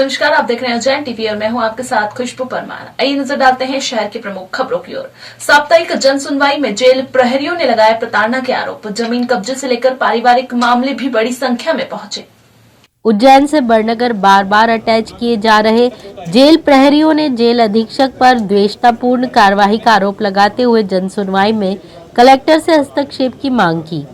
नमस्कार, आप देख रहे हैं उज्जैन टीवी और मैं हूं आपके साथ खुशबू परमार। आइए नजर डालते हैं शहर की प्रमुख खबरों की ओर। साप्ताहिक जन सुनवाई में जेल प्रहरियों ने लगाया प्रताड़ना के आरोप। जमीन कब्जे से लेकर पारिवारिक मामले भी बड़ी संख्या में पहुंचे। उज्जैन से बड़नगर बार बार अटैच किए जा रहे जेल प्रहरियों ने जेल अधीक्षक पर द्वेषतापूर्ण कार्यवाही का आरोप लगाते हुए जन सुनवाई में कलेक्टर से हस्तक्षेप की मांग की।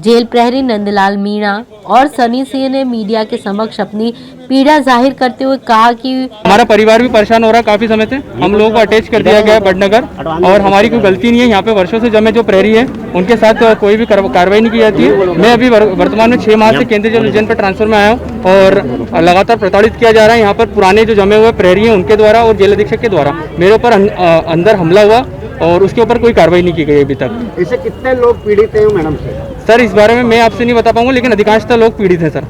जेल प्रहरी नंदलाल मीणा और सनी सिंह ने मीडिया के समक्ष अपनी पीड़ा जाहिर करते हुए कहा कि हमारा परिवार भी परेशान हो रहा है काफी समय से। हम लोगों को अटैच कर दिया गया है बड़नगर, और हमारी कोई गलती नहीं है। यहाँ पे वर्षों से जमे जो प्रहरी है उनके साथ कोई भी कार्रवाई नहीं की जाती है। मैं अभी वर्तमान में 6 माह से केंद्रीय जेल उज्जैन पर ट्रांसफर में आया हूँ और लगातार प्रताड़ित किया जा रहा है यहाँ पर पुराने जो जमे हुए प्रहरी हैं उनके द्वारा और जेल अधीक्षक के द्वारा। मेरे ऊपर अंदर हमला हुआ और उसके ऊपर कोई कार्रवाई नहीं की गई अभी तक। इससे कितने लोग पीड़ित हैं मैडम से? सर, इस बारे में मैं आपसे नहीं बता पाऊंगा, लेकिन अधिकांशतः लोग पीड़ित हैं। सर,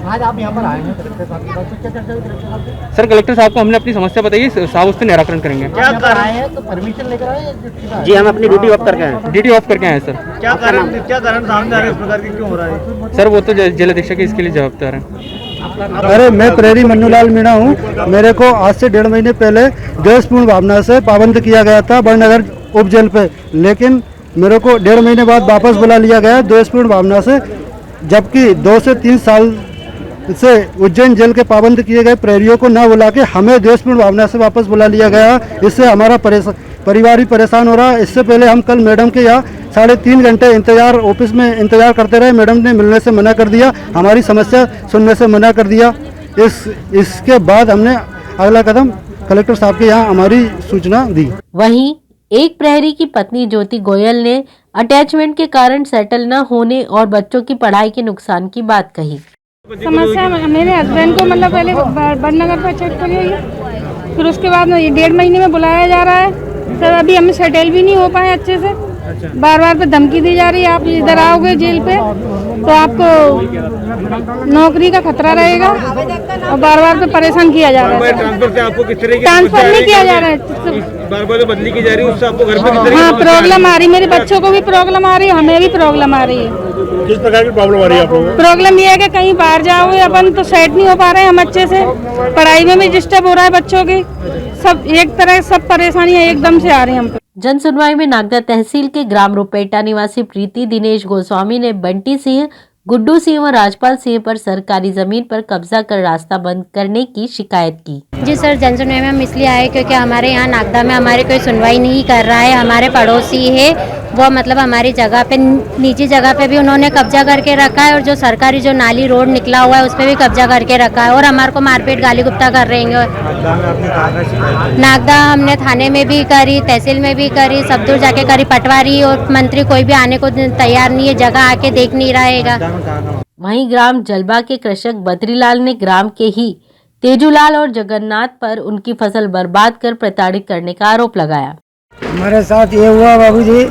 आज आप यहाँ पर आए हैं कलेक्टर साहब के पास, तो क्या चर्चा हुई कलेक्टर साहब से? सर, कलेक्टर साहब को हमने अपनी समस्या बताई, साहब उस पर निराकरण करेंगे। क्या कर आए हैं तो परमिशन लेकर आए हैं? जी, हम अपनी ड्यूटी ऑफ करके आए हैं। ड्यूटी ऑफ करके आए हैं सर। क्या कारण सामने आ रहे हैं, इस प्रकार की क्यों हो रहा है? सर, वो तो जेल अधीक्षक इसके लिए जवाबदार है। अरे, मैं प्रहरी मन्नूलाल मीणा हूँ। मेरे को आज से 1.5 महीने पहले द्वेषपूर्ण भावना से पाबंद किया गया था बड़नगर उप जेल पे, लेकिन मेरे को 1.5 महीने बाद वापस बुला लिया गया द्वेषपूर्ण भावना से, जबकि 2 से 3 साल से उज्जैन जेल के पाबंद किए गए प्रहरियों को न बुला के हमें द्वेषपूर्ण भावना से वापस बुला लिया गया। इससे हमारा परिवार भी परेशान हो रहा है। इससे पहले हम कल मैडम के यहाँ 3.5 घंटे ऑफिस में इंतजार करते रहे। मैडम ने मिलने से मना कर दिया, हमारी समस्या सुनने से मना कर दिया। इसके बाद हमने अगला कदम कलेक्टर साहब के यहाँ हमारी सूचना दी। वहीं एक प्रहरी की पत्नी ज्योति गोयल ने अटैचमेंट के कारण सेटल न होने और बच्चों की पढ़ाई के नुकसान की बात कही। समस्या मेरे हस्बैंड को मतलब पहले बड़नगर पर चेक करी हुई है, फिर उसके बाद 1.5 महीने में बुलाया जा रहा है। सर, अभी हम सेटल भी नहीं हो पाए अच्छे से। बार बार पे धमकी दी जा रही है, आप इधर आओगे जेल पे तो आपको नौकरी का खतरा रहेगा, और बार बार पे परेशान किया जा रहा है। ट्रांसफर से आपको किस तरह की ट्रांसफर नहीं किया जा रहा है, बार बार बदली की जा रही है, उससे आपको घर पे किस तरह हाँ प्रॉब्लम आ रही है। मेरे बच्चों को भी प्रॉब्लम आ रही है, हमें भी प्रॉब्लम आ रही है। किस प्रकार की प्रॉब्लम आ रही है आप लोगों को? प्रॉब्लम ये है कि कहीं बाहर जाओगे अपन तो सेट नहीं हो पा रहे हैं हम अच्छे से, पढ़ाई में भी डिस्टर्ब हो रहा है बच्चों की, सब एक तरह सब परेशानियां एकदम से आ रही हैं हम पे। जन सुनवाई में नागदा तहसील के ग्राम रुपेटा निवासी प्रीति दिनेश गोस्वामी ने बंटी सिंह, गुड्डू सिंह व राजपाल सिंह पर सरकारी जमीन पर कब्जा कर रास्ता बंद करने की शिकायत की। जी सर, जन सुनवाई में हम इसलिए आए क्योंकि हमारे यहाँ नागदा में हमारे कोई सुनवाई नहीं कर रहा है। हमारे पड़ोसी है वो मतलब हमारी जगह पे, निजी जगह पे भी उन्होंने कब्जा करके रखा है, और जो सरकारी जो नाली रोड निकला हुआ है उस पर भी कब्जा करके रखा है, और हमारे को मारपीट गाली गुप्ता कर रहे हैं। नागदा हमने थाने में भी करी, तहसील में भी करी, सब दूर जाके करी, पटवारी और मंत्री कोई भी आने को तैयार नहीं है, जगह आके देख नहीं रहेगा। वहीं ग्राम जलबा के कृषक बद्रीलाल ने ग्राम के ही तेजूलाल और जगन्नाथ पर उनकी फसल बर्बाद कर प्रताड़ित करने का आरोप लगाया। हमारे साथ ये हुआ बाबूजी,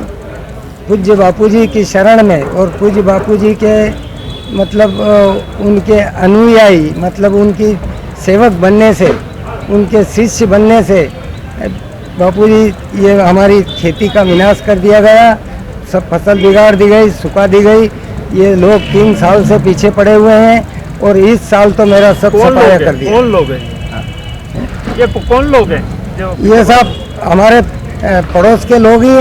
पूज्य बापूजी की शरण में और पूज्य बापूजी के मतलब उनके अनुयायी मतलब उनकी सेवक बनने से, उनके शिष्य बनने से बापूजी ये हमारी खेती का विनाश कर दिया गया। सब फसल बिगाड़ दी गई, सुखा दी गई। ये लोग 3 साल से पीछे पड़े हुए हैं और इस साल तो मेरा सब सफाया कर दिया। कौन लोग हैं ये? कौन लोग हैं? ये सब हमारे पड़ोस के लोग ही,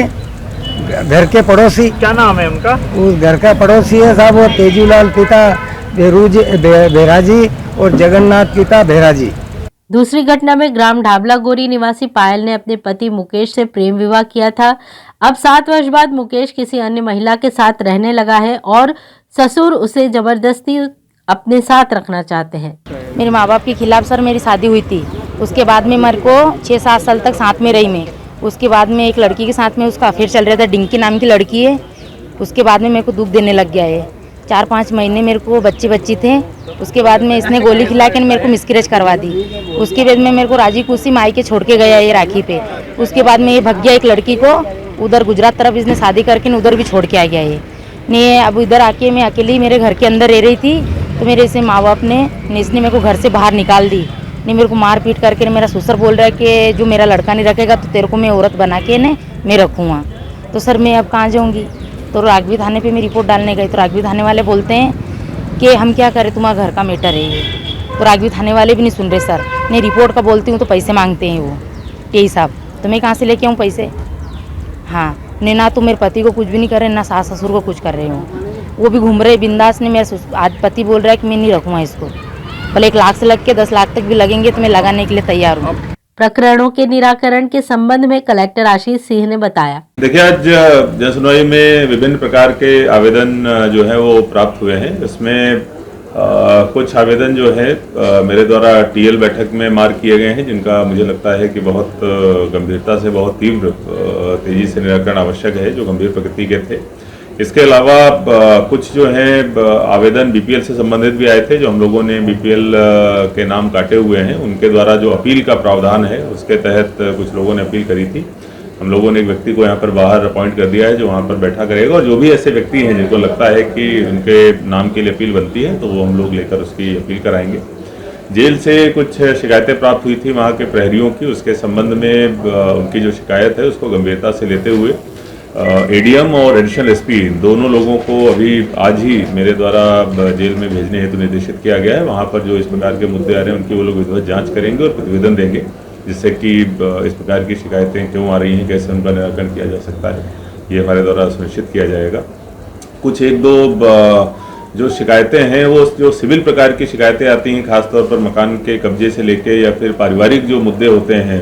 घर के पड़ोसी। क्या नाम है उनका? उस घर का पड़ोसी है साहब, वो तेजूलाल पिता भेराजी और जगन्नाथ पिता भेराजी। दूसरी घटना में ग्राम ढाबला गोरी निवासी पायल ने अपने पति मुकेश से प्रेम विवाह किया था। अब 7 वर्ष बाद मुकेश किसी अन्य महिला के साथ रहने लगा है और ससुर उसे जबरदस्ती अपने साथ रखना चाहते हैं। मेरे माँ बाप के खिलाफ सर मेरी शादी हुई थी, उसके बाद में मेरे को 6-7 साल तक साथ में रही मैं। उसके बाद में एक लड़की के साथ में उसका अफेयर चल रहा था, डिंकी नाम की लड़की है। उसके बाद में मेरे को दुख देने लग गया है। 4-5 महीने मेरे को बच्चे थे। उसके बाद में इसने गोली खिला के मेरे को मिसकैरेज करवा दी। उसके बाद में मेरे को राजी खुशी माई के छोड़ के गया ये राखी पे। उसके बाद में ये भग गया एक लड़की को, उधर गुजरात तरफ इसने शादी करके उधर भी छोड़ के आ गया ये ने। अब इधर आके मैं अकेली मेरे घर के अंदर रह रही थी, तो मेरे इसे माँ बाप ने इसने मेरे को घर से बाहर निकाल दी। ने मेरे को मार पीट करके मेरा ससुर बोल रहा है कि जो मेरा लड़का नहीं रखेगा तो तेरे को मैं औरत बना के ने मैं रखूँगा। तो सर मैं अब कहाँ जाऊँगी? तो राघवी थाने पे मैं रिपोर्ट डालने गई, तो राघवी थाने वाले बोलते हैं कि हम क्या करें, तुम्हारा घर का मैटर है ये। और आगे थाने वाले भी नहीं सुन रहे सर। नहीं रिपोर्ट का बोलती हूँ तो पैसे मांगते हैं वो यही साहब, तो मैं कहाँ से लेके आऊँ पैसे। हाँ नहीं, ना तो मेरे पति को कुछ भी नहीं कर रहे, ना सास ससुर को कुछ कर रहे हूँ, वो भी घूम रहे बिंदास। ने मेरा आज पति बोल रहा है कि मैं नहीं रखूँगा इसको, भले 1 लाख से लग के 10 लाख तक भी लगेंगे तो मैं लगाने के लिए तैयार हूँ। प्रकरणों के निराकरण के संबंध में कलेक्टर आशीष सिंह ने बताया। देखिए, आज जन सुनवाई में विभिन्न प्रकार के आवेदन जो है वो प्राप्त हुए हैं। इसमें कुछ आवेदन जो है मेरे द्वारा टीएल बैठक में मार्क किए गए हैं, जिनका मुझे लगता है कि बहुत गंभीरता से, बहुत तीव्र तेजी से निराकरण आवश्यक है, जो गंभीर प्रकृति के थे। इसके अलावा कुछ जो है आवेदन बीपीएल से संबंधित भी आए थे, जो हम लोगों ने बीपीएल के नाम काटे हुए हैं। उनके द्वारा जो अपील का प्रावधान है उसके तहत कुछ लोगों ने अपील करी थी। हम लोगों ने एक व्यक्ति को यहाँ पर बाहर अपॉइंट कर दिया है, जो वहाँ पर बैठा करेगा, और जो भी ऐसे व्यक्ति हैं जिनको लगता है कि उनके नाम के लिए अपील बनती है तो वो हम लोग लेकर उसकी अपील कराएंगे। जेल से कुछ शिकायतें प्राप्त हुई थी वहाँ के प्रहरियों की, उसके संबंध में उनकी जो शिकायत है उसको गंभीरता से लेते हुए एडीएम और एडिशनल एसपी दोनों लोगों को अभी आज ही मेरे द्वारा जेल में भेजने हेतु निर्देशित किया गया है। वहाँ पर जो इस प्रकार के मुद्दे आ रहे हैं उनकी वो लोग विधिवत जांच करेंगे और प्रतिवेदन देंगे, जिससे कि इस प्रकार की शिकायतें क्यों आ रही हैं, कैसे उनका निराकरण किया जा सकता है, ये हमारे द्वारा सुनिश्चित किया जाएगा। कुछ 1-2 जो शिकायतें हैं वो जो सिविल प्रकार की शिकायतें आती हैं, खासतौर पर मकान के कब्जे से लेके या फिर पारिवारिक जो मुद्दे होते हैं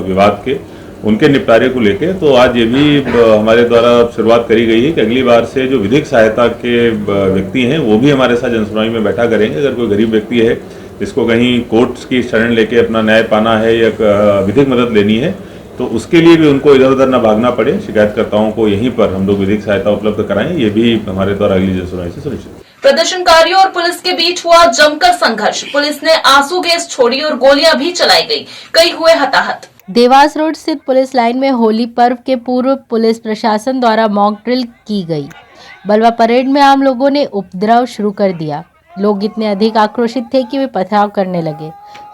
विवाद के, उनके निपटारे को लेके, तो आज ये भी हमारे द्वारा शुरुआत करी गई है कि अगली बार से जो विधिक सहायता के व्यक्ति हैं वो भी हमारे साथ जनसुनवाई में बैठा करेंगे। अगर कोई गरीब व्यक्ति है जिसको कहीं कोर्ट्स की शरण लेके अपना न्याय पाना है या विधिक मदद लेनी है, तो उसके लिए भी उनको इधर उधर न भागना पड़े, शिकायतकर्ताओं को यहीं पर हम लोग विधिक सहायता उपलब्ध कराएं, ये भी हमारे द्वारा अगली जनसुनवाई से सुनिश्चित। प्रदर्शनकारियों और पुलिस के बीच हुआ जमकर संघर्ष, पुलिस ने आंसू गैस छोड़ी और गोलियां भी चलाई गई, कई हुए हताहत। देवास रोड स्थित पुलिस लाइन में होली पर्व के पूर्व पुलिस प्रशासन द्वारा मॉक ड्रिल की गई। बलवा परेड में आम लोगों ने उपद्रव शुरू कर दिया। लोग इतने अधिक आक्रोशित थे कि वे पथराव करने लगे।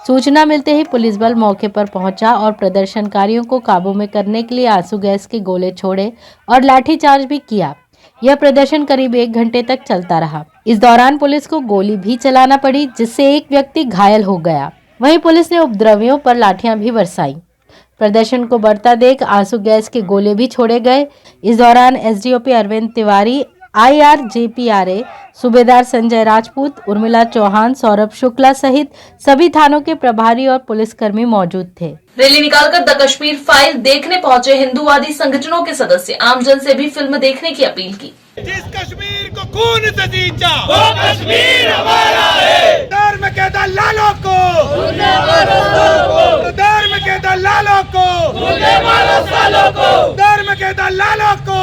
सूचना मिलते ही पुलिस बल मौके पर पहुंचा और प्रदर्शनकारियों को काबू में करने के लिए आंसू गैस के गोले छोड़े और लाठीचार्ज भी किया। यह प्रदर्शन करीब 1 घंटे तक चलता रहा। इस दौरान पुलिस को गोली भी चलाना पड़ी, जिससे एक व्यक्ति घायल हो गया। वहीं पुलिस ने उपद्रवियों पर लाठियां भी बरसाई। प्रदर्शन को बढ़ता देख आंसू गैस के गोले भी छोड़े गए। इस दौरान एसडीओपी अरविंद तिवारी, IRJPRA सूबेदार संजय राजपूत, उर्मिला चौहान, सौरभ शुक्ला सहित सभी थानों के प्रभारी और पुलिसकर्मी मौजूद थे। रैली निकालकर द कश्मीर फाइल देखने पहुंचे हिंदूवादी संगठनों के सदस्य आमजन से भी फिल्म देखने की अपील की। जिस कश्मीर को खून से सींचा वो कश्मीर हमारा है। धर्म के दलालों को, धर्म के दलालों को, धर्म के दलालों को।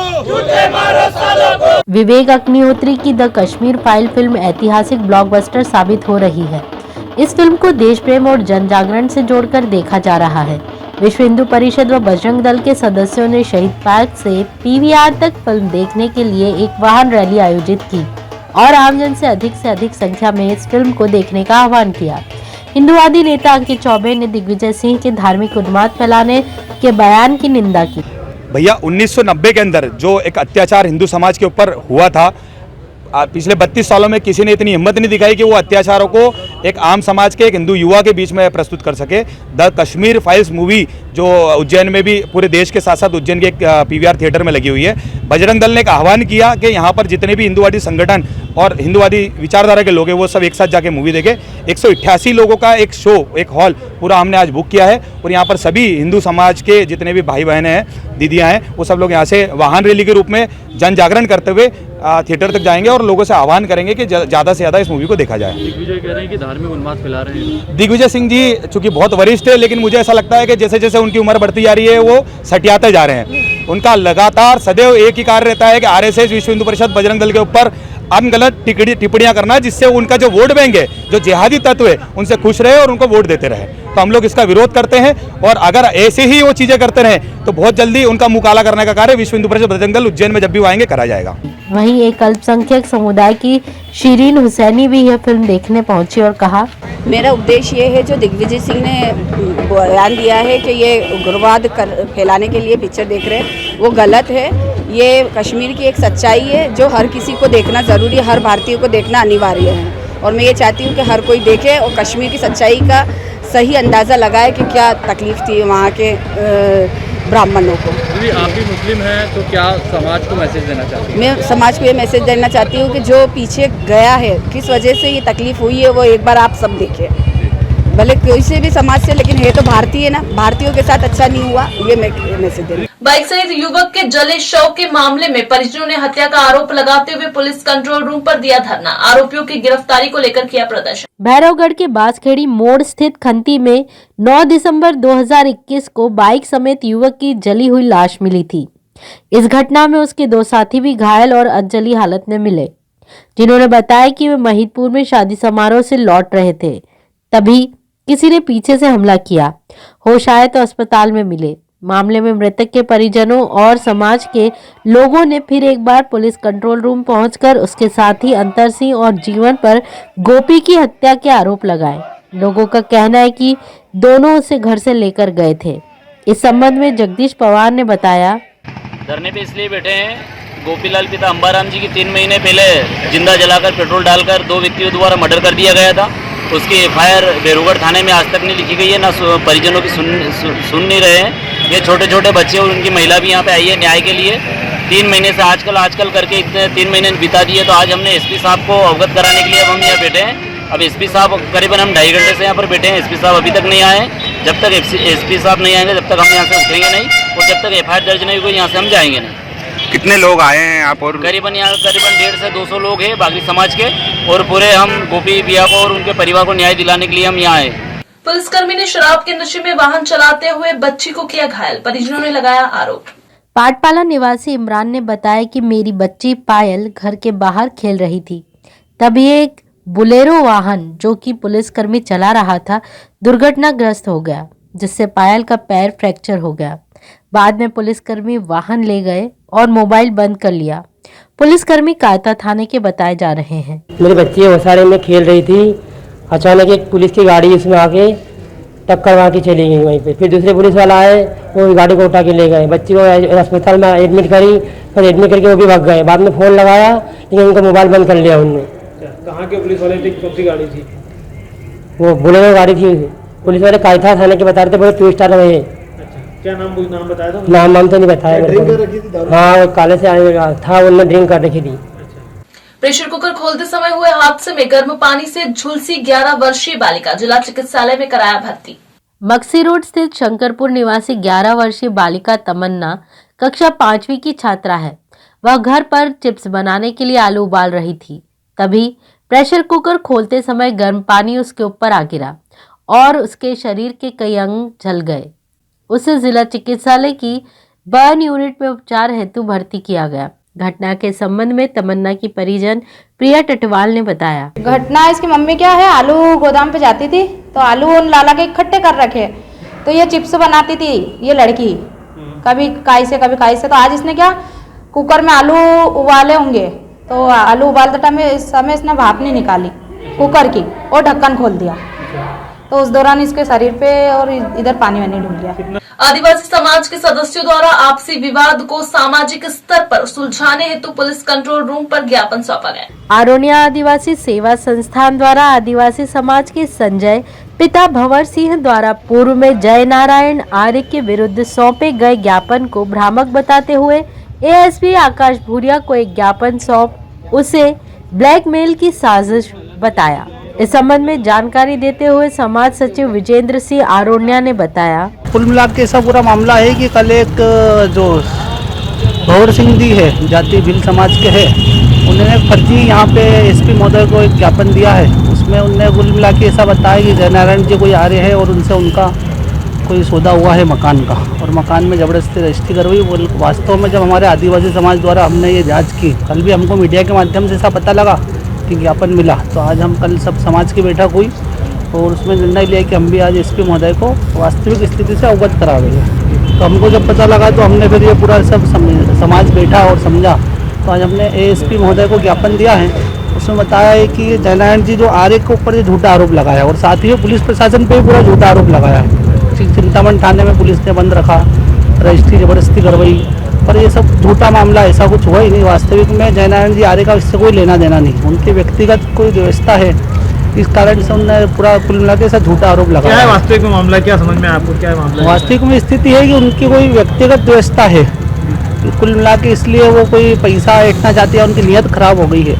विवेक अग्निहोत्री की द कश्मीर फाइल फिल्म ऐतिहासिक ब्लॉकबस्टर साबित हो रही है। इस फिल्म को देश प्रेम और जन जागरण से जोड़कर देखा जा रहा है। विश्व हिंदू परिषद व बजरंग दल के सदस्यों ने शहीद पार्क से PVR तक फिल्म देखने के लिए एक वाहन रैली आयोजित की और आमजन से अधिक संख्या में इस फिल्म को देखने का आह्वान किया। हिंदूवादी नेता अंकित चौबे ने दिग्विजय सिंह के धार्मिक उन्माद फैलाने के बयान की निंदा की। भैया 1990 के अंदर जो एक अत्याचार हिंदू समाज के ऊपर हुआ था, पिछले 32 सालों में किसी ने इतनी हिम्मत नहीं दिखाई कि वो अत्याचारों को एक आम समाज के, एक हिंदू युवा के बीच में प्रस्तुत कर सके। द कश्मीर फाइल्स मूवी जो उज्जैन में भी, पूरे देश के साथ साथ उज्जैन के एक PVR थिएटर में लगी हुई है। बजरंग दल ने एक आह्वान किया कि यहाँ पर जितने भी हिंदूवादी संगठन और हिंदूवादी विचारधारा के लोग हैं वो सब एक साथ जाके मूवी देखें। 188 लोगों का एक शो, एक हॉल पूरा हमने आज बुक किया है और यहाँ पर सभी हिंदू समाज के जितने भी भाई बहनें हैं, दीदियाँ हैं, वो सब लोग यहाँ से वाहन रैली के रूप में जन जागरण करते हुए थिएटर तक जाएंगे और लोगों से आह्वान करेंगे कि ज़्यादा से ज़्यादा इस मूवी को देखा जाए। दिग्विजय कह रहे हैं कि धार्मिक उन्माद फैला रहे हैं। दिग्विजय सिंह जी चूंकि बहुत वरिष्ठ है, लेकिन मुझे ऐसा लगता है कि जैसे जैसे उनकी उम्र बढ़ती जा रही है वो सटियाते जा रहे हैं। उनका लगातार सदैव एक ही कार्य रहता है कि RSS, विश्व हिंदू परिषद, बजरंग दल के ऊपर अनगलत टिप्पणियां करना, जिससे उनका जो वोट बैंक है, जो जिहादी तत्व है, उनसे खुश रहे और उनको वोट देते रहे। तो हम लोग इसका विरोध करते हैं और अगर ऐसे ही वो चीजें करते रहे तो बहुत जल्दी उनका मुंह काला करने का कार्य विश्व हिंदू परिषद बजरंग दल उज्जैन में जब भी वो आएंगे करा जाएगा। वहीं एक अल्पसंख्यक समुदाय की शीरीन हुसैनी भी यह फिल्म देखने पहुंची और कहा, मेरा उद्देश्य ये है जो दिग्विजय सिंह ने बयान दिया है कि ये उग्रवाद फैलाने के लिए पिक्चर देख रहे हैं, वो गलत है। ये कश्मीर की एक सच्चाई है जो हर किसी को देखना ज़रूरी है, हर भारतीय को देखना अनिवार्य है। और मैं ये चाहती हूँ कि हर कोई देखे और कश्मीर की सच्चाई का सही अंदाज़ा लगाए कि क्या तकलीफ़ थी वहाँ के ब्राह्मणों को। आप भी मुस्लिम हैं तो क्या समाज को मैसेज देना चाहते हैं? मैं समाज को ये मैसेज देना चाहती हूँ कि जो पीछे गया है, किस वजह से ये तकलीफ़ हुई है, वो एक बार आप सब देखें, भले कोई से भी समाज से, लेकिन है तो भारतीय ना, भारतीयों के साथ अच्छा नहीं हुआ, ये मैं मैसेज दे रही हूँ। बाइक सहित युवक के जले शव के मामले में परिजनों ने हत्या का आरोप लगाते हुए पुलिस कंट्रोल रूम पर दिया धरना, आरोपियों की गिरफ्तारी को लेकर किया प्रदर्शन। भैरवगढ़ के बांसखेड़ी मोड़ स्थित खंती में 9 दिसंबर 2021 को बाइक समेत युवक की जली हुई लाश मिली थी। इस घटना में उसके 2 साथी भी घायल और अधजली हालत में मिले, जिन्होंने बताया कि वे महिदपुर में शादी समारोह से लौट रहे थे, तभी किसी ने पीछे से हमला किया, होश आए तो अस्पताल में मिले। मामले में मृतक के परिजनों और समाज के लोगों ने फिर एक बार पुलिस कंट्रोल रूम पहुंचकर उसके साथी अंतर सिंह और जीवन पर गोपी की हत्या के आरोप लगाए। लोगों का कहना है कि दोनों उसे घर से लेकर गए थे। इस संबंध में जगदीश पवार ने बताया, धरने पे इसलिए बैठे हैं, गोपीलाल पिता अंबाराम जी की 3 महीने पहले जिंदा जलाकर पेट्रोल डालकर 2 व्यक्तियों द्वारा मर्डर कर दिया गया था। उसकी एफआईआर बेरुगढ़ थाने में आज तक नहीं लिखी गई है, ना परिजनों की सुन नहीं रहे हैं। ये छोटे छोटे बच्चे और उनकी महिला भी यहाँ पे आई है न्याय के लिए। 3 महीने से आजकल करके इतने 3 महीने बिता दिए, तो आज हमने एसपी साहब को अवगत कराने के लिए अब हम यहाँ बैठे हैं। अब एसपी साहब करीबन हम 2.5 घंटे से यहाँ पर बैठे हैं, एसपी साहब अभी तक नहीं आए। जब तक एसपी साहब नहीं आएंगे, जब तक हम यहाँ से उठेंगे नहीं, और जब तक एफआईआर दर्ज नहीं हुई यहाँ से हम जाएंगे नहीं। कितने लोग आए हैं आप? और करीबन 150 से 200 लोग हैं बागरी समाज के, और पूरे हम गोपी बिया को और उनके परिवार को न्याय दिलाने के लिए हम यहाँ आए। पुलिसकर्मी ने शराब के नशे में वाहन चलाते हुए बच्ची को किया घायल, परिजनों ने लगाया आरोप। पाटपाला निवासी इमरान ने बताया कि मेरी बच्ची पायल घर के बाहर खेल रही थी, तभी एक बुलेरो वाहन जो कि पुलिसकर्मी चला रहा था दुर्घटनाग्रस्त हो गया, जिससे पायल का पैर फ्रैक्चर हो गया। बाद में पुलिसकर्मी वाहन ले गए और मोबाइल बंद कर लिया। पुलिसकर्मी कायता थाने के बताए जा रहे हैं। मेरी बच्ची ओसारे में खेल रही थी, अचानक एक पुलिस की गाड़ी उसमें आके टक्कर मार के चली गई वहीं पे। फिर दूसरे पुलिस वाला आए, वो गाड़ी को उठा के ले गए। बच्ची को अस्पताल में एडमिट करी, फिर एडमिट करके वो भी भाग गए। बाद में फ़ोन लगाया, लेकिन उनका मोबाइल बंद कर लिया उनने। कहाँ के पुलिस वाले थे? कौन सी गाड़ी थी? वो बोलेरो गाड़ी थी। पुलिस वाले कायता थाने के बता रहे थे, बोले 2 स्टार में है। क्या नाम बताया था? नाम तो नहीं बताया मेरे को। हाँ, काले से आया था, उन्होंने ड्रिंक कर रखी थी। प्रेशर कुकर खोलते समय हुए हादसे में गर्म पानी से झुलसी 11 वर्षीय बालिका, जिला चिकित्सालय में कराया भर्ती। मक्सी रोड स्थित शंकरपुर निवासी 11 वर्षीय बालिका तमन्ना कक्षा 5वीं की छात्रा है। वह घर पर चिप्स बनाने के लिए आलू उबाल रही थी, तभी प्रेशर कुकर खोलते समय गर्म पानी उसके ऊपर आ गिरा और उसके शरीर के कई अंग जल गए। उसे जिला चिकित्सालय की बर्न यूनिट में उपचार हेतु भर्ती किया गया। घटना के संबंध में तमन्ना की परिजन प्रिया टटवाल ने बताया, घटना इसकी मम्मी क्या है, आलू गोदाम पे जाती थी तो आलू उन लाला के इकट्ठे कर रखे, तो ये चिप्स बनाती थी ये लड़की, कभी काई से कभी काई से। तो आज इसने क्या कुकर में आलू उबाले होंगे, तो आलू उबालते टाइम इस समय इसने भाप नहीं निकाली कुकर की और ढक्कन खोल दिया, तो उस दौरान इसके शरीर पे और इधर पानी वानी डूब गया। आदिवासी समाज के सदस्यों द्वारा आपसी विवाद को सामाजिक स्तर पर सुलझाने हेतु पुलिस कंट्रोल रूम पर ज्ञापन सौंपा गया। आरोनिया आदिवासी सेवा संस्थान द्वारा आदिवासी समाज के संजय पिता भंवर सिंह द्वारा पूर्व में जय नारायण आर्य के विरुद्ध सौंपे गए ज्ञापन को भ्रामक बताते हुए एएसपी आकाश भूरिया को एक ज्ञापन सौंप उसे ब्लैकमेल की साजिश बताया। इस संबंध में जानकारी देते हुए समाज सचिव विजेंद्र सिंह आरोनिया ने बताया, कुल मिला के ऐसा पूरा मामला है कि कल एक जो भंवर सिंह जी है, जाति भील समाज के है, उन्होंने फर्जी यहाँ पे एसपी महोदय को एक ज्ञापन दिया है। उसमें उन्होंने कुल मिला के ऐसा बताया कि जयनारायण जी कोई आ रहे हैं और उनसे उनका कोई सौदा हुआ है मकान का, और मकान में ज़बरदस्ती रजिस्ट्री करवाई। वो वास्तव में जब हमारे आदिवासी समाज द्वारा हमने ये जाँच की, कल भी हमको मीडिया के माध्यम से ऐसा पता लगा कि ज्ञापन मिला, तो आज हम कल सब समाज की बैठक हुई और उसमें निर्णय लिया कि हम भी आज एसपी महोदय को वास्तविक स्थिति से अवगत करा देंगे। तो हमको जब पता लगा तो हमने फिर ये पूरा सब समाज बैठा और समझा, तो आज हमने एएसपी महोदय को ज्ञापन दिया है। उसमें बताया है कि जयनारायण जी जो आर्य के ऊपर ये झूठा आरोप लगाया और साथ ही पुलिस प्रशासन पे भी पूरा झूठा आरोप लगाया है। चिंतामन थाने में पुलिस ने बंद रखा, रजिस्ट्री ज़बरदस्ती करवाई पर ये सब झूठा मामला, ऐसा कुछ हुआ ही नहीं। वास्तविक में जयनारायण जी आर्य का इससे कोई लेना देना नहीं, उनकी व्यक्तिगत कोई व्यवस्था है, इस कारण से उन्होंने पूरा कुल मिला के ऐसा झूठा आरोप लगाया। क्या है वास्तविक में मामला, क्या समझ में आपको, क्या है मामला? वास्तविक में स्थिति है कि उनकी कोई व्यक्तिगत व्यवस्था है कुल मिला के, इसलिए वो कोई पैसा ऐंठना चाहती है, उनकी नीयत खराब हो गई है,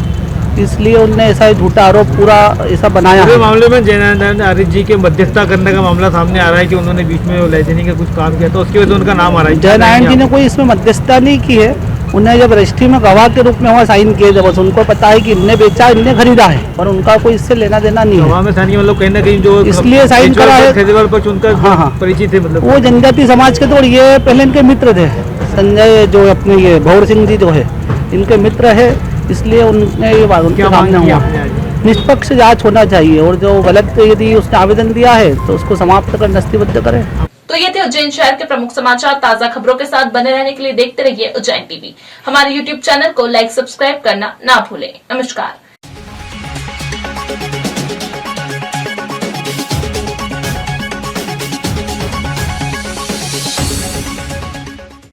इसलिए उनने ऐसा झूठा आरोप पूरा ऐसा बनाया। पूरे मामले में जयनारायण आर्य जी के मध्यस्थता करने का मामला सामने आ रहा है कि उन्होंने बीच में लाइसेंसिंग का कुछ काम किया, तो उसकी वजह से उनका नाम आ रहा है। जयनारायण जी ने कोई इसमें मध्यस्थता नहीं की है, उन्हें जब रजिस्ट्री में गवाह के रूप में वहाँ साइन किए थे, बस उनको पता है कि इनने बेचा, इनने खरीदा है, पर उनका कोई इससे लेना देना नहीं है। गवाह में साइन मतलब कहीं ना कहीं जो इसलिए साइन करा है, खरीददार पक्ष उनका हाँ परिचित है, मतलब वो जनजाति समाज के, तो ये पहले इनके मित्र थे, संजय जो अपने ये भौर सिंह जी जो है इनके मित्र है, इसलिए उनने ये बात उनके सामने हुआ। निष्पक्ष जांच होना चाहिए, और जो गलत यदि उसने आवेदन दिया है तो उसको समाप्त कर नस्तीबद्ध करें। तो ये थे उज्जैन शहर के प्रमुख समाचार। ताजा खबरों के साथ बने रहने के लिए देखते रहिए उज्जैन टीवी। हमारे YouTube चैनल को लाइक सब्सक्राइब करना ना भूलें। नमस्कार।